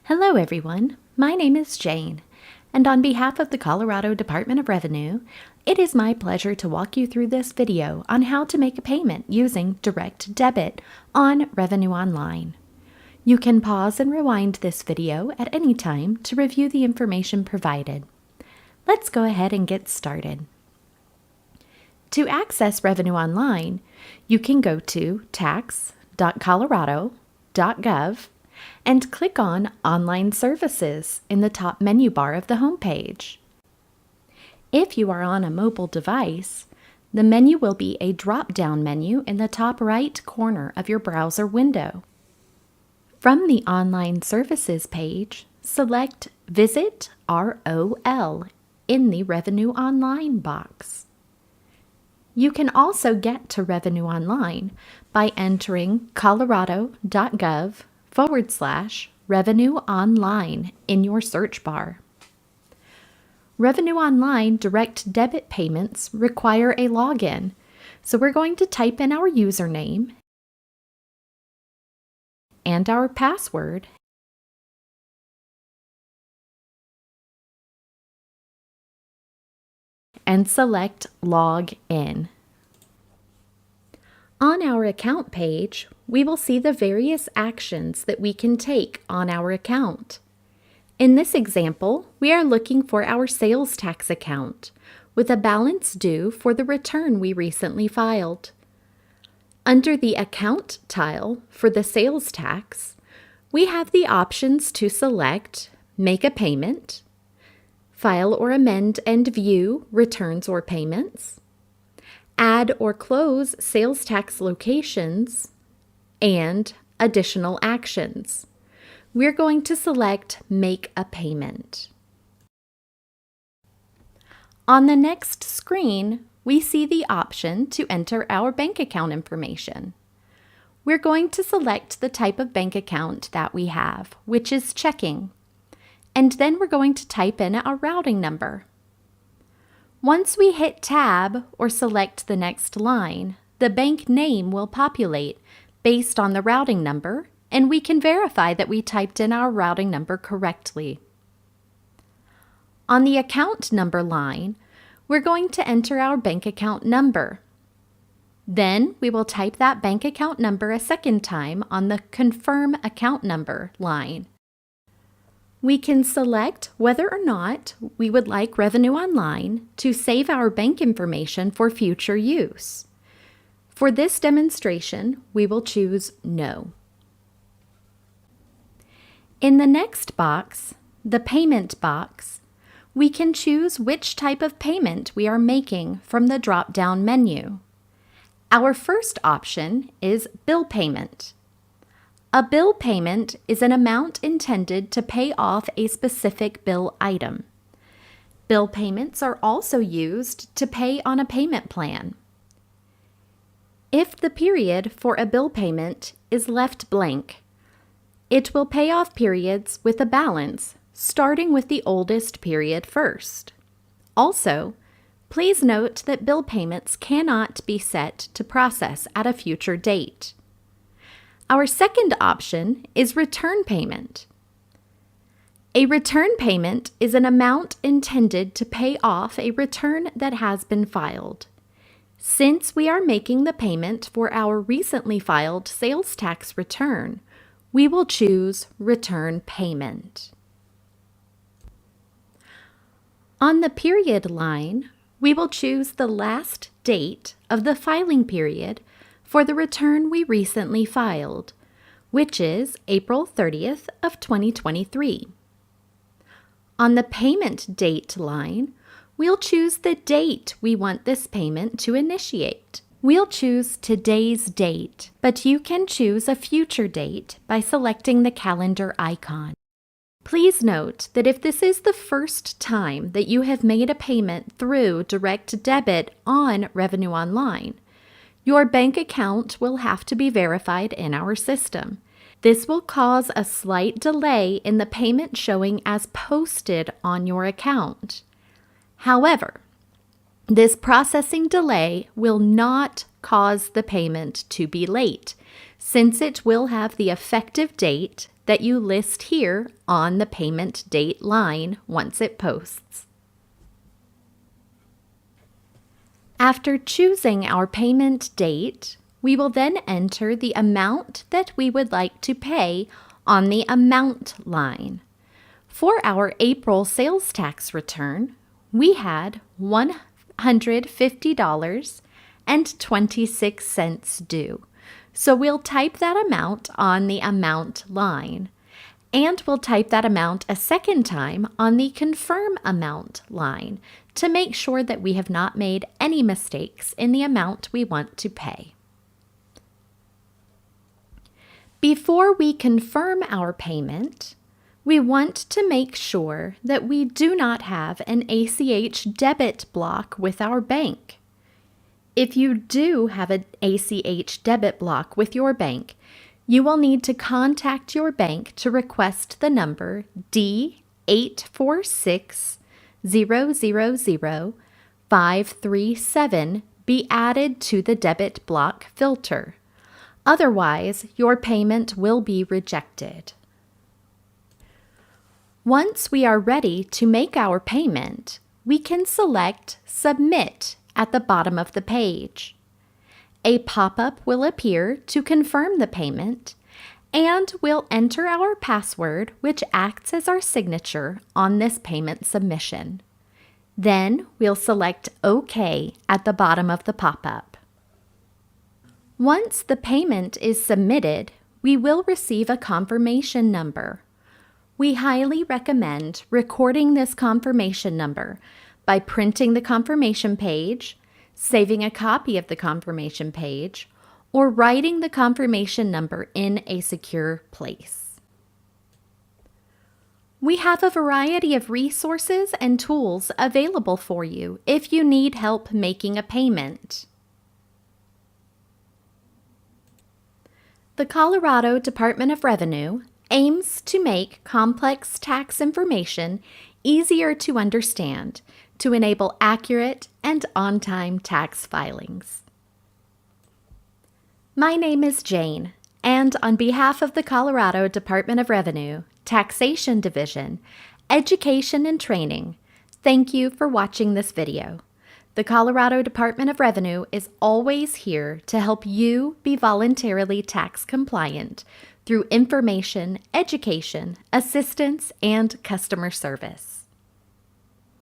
Hello everyone, my name is Jane, and on behalf of the Colorado Department of Revenue, it is my pleasure to walk you through this video on how to make a payment using direct debit on Revenue Online. You can pause and rewind this video at any time to review the information provided. Let's go ahead and get started. To access Revenue Online, you can go to Tax.Colorado.gov and click on Online Services in the top menu bar of the homepage. If you are on a mobile device, the menu will be a drop-down menu in the top right corner of your browser window. From the Online Services page, select Visit ROL in the Revenue Online box. You can also get to Revenue Online by entering Colorado.gov/Revenue Online in your search bar. Revenue Online direct debit payments require a login, so we're going to type in our username and our password and select Log In. On our account page, we will see the various actions that we can take on our account. In this example, we are looking for our sales tax account with a balance due for the return we recently filed. Under the Account tile for the sales tax, we have the options to select Make a Payment, File or amend and view returns or payments, add or close sales tax locations, and additional actions. We're going to select Make a Payment. On the next screen, we see the option to enter our bank account information. We're going to select the type of bank account that we have, which is checking, and then we're going to type in our routing number. Once we hit Tab or select the next line, the bank name will populate based on the routing number, and we can verify that we typed in our routing number correctly. On the account number line, we're going to enter our bank account number. Then we will type that bank account number a second time on the Confirm Account Number line. We can select whether or not we would like Revenue Online to save our bank information for future use. For this demonstration, we will choose No. In the next box, the Payment box, we can choose which type of payment we are making from the drop-down menu. Our first option is Bill Payment. A bill payment is an amount intended to pay off a specific bill item. Bill payments are also used to pay on a payment plan. If the period for a bill payment is left blank, it will pay off periods with a balance, starting with the oldest period first. Also, please note that bill payments cannot be set to process at a future date. Our second option is Return Payment. A return payment is an amount intended to pay off a return that has been filed. Since we are making the payment for our recently filed sales tax return, we will choose Return Payment. On the period line, we will choose the last date of the filing period for the return we recently filed, which is April 30th of 2023. On the payment date line, we'll choose the date we want this payment to initiate. We'll choose today's date, but you can choose a future date by selecting the calendar icon. Please note that if this is the first time that you have made a payment through direct debit on Revenue Online, your bank account will have to be verified in our system. This will cause a slight delay in the payment showing as posted on your account. However, this processing delay will not cause the payment to be late, since it will have the effective date that you list here on the payment date line once it posts. After choosing our payment date, we will then enter the amount that we would like to pay on the amount line. For our April sales tax return, we had $150.26 due. So we'll type that amount on the amount line, and we'll type that amount a second time on the confirm amount line to make sure that we have not made any mistakes in the amount we want to pay. Before we confirm our payment, we want to make sure that we do not have an ACH debit block with our bank. If you do have an ACH debit block with your bank, you will need to contact your bank to request the number D8460000537 be added to the debit block filter. Otherwise, your payment will be rejected. Once we are ready to make our payment, we can select Submit at the bottom of the page. A pop-up will appear to confirm the payment, and we'll enter our password, which acts as our signature on this payment submission. Then we'll select OK at the bottom of the pop-up. Once the payment is submitted, we will receive a confirmation number. We highly recommend recording this confirmation number by printing the confirmation page, saving a copy of the confirmation page, or writing the confirmation number in a secure place. We have a variety of resources and tools available for you if you need help making a payment. The Colorado Department of Revenue aims to make complex tax information easier to understand to enable accurate and on-time tax filings. My name is Jane, and on behalf of the Colorado Department of Revenue, Taxation Division, Education and Training, thank you for watching this video. The Colorado Department of Revenue is always here to help you be voluntarily tax compliant through information, education, assistance, and customer service.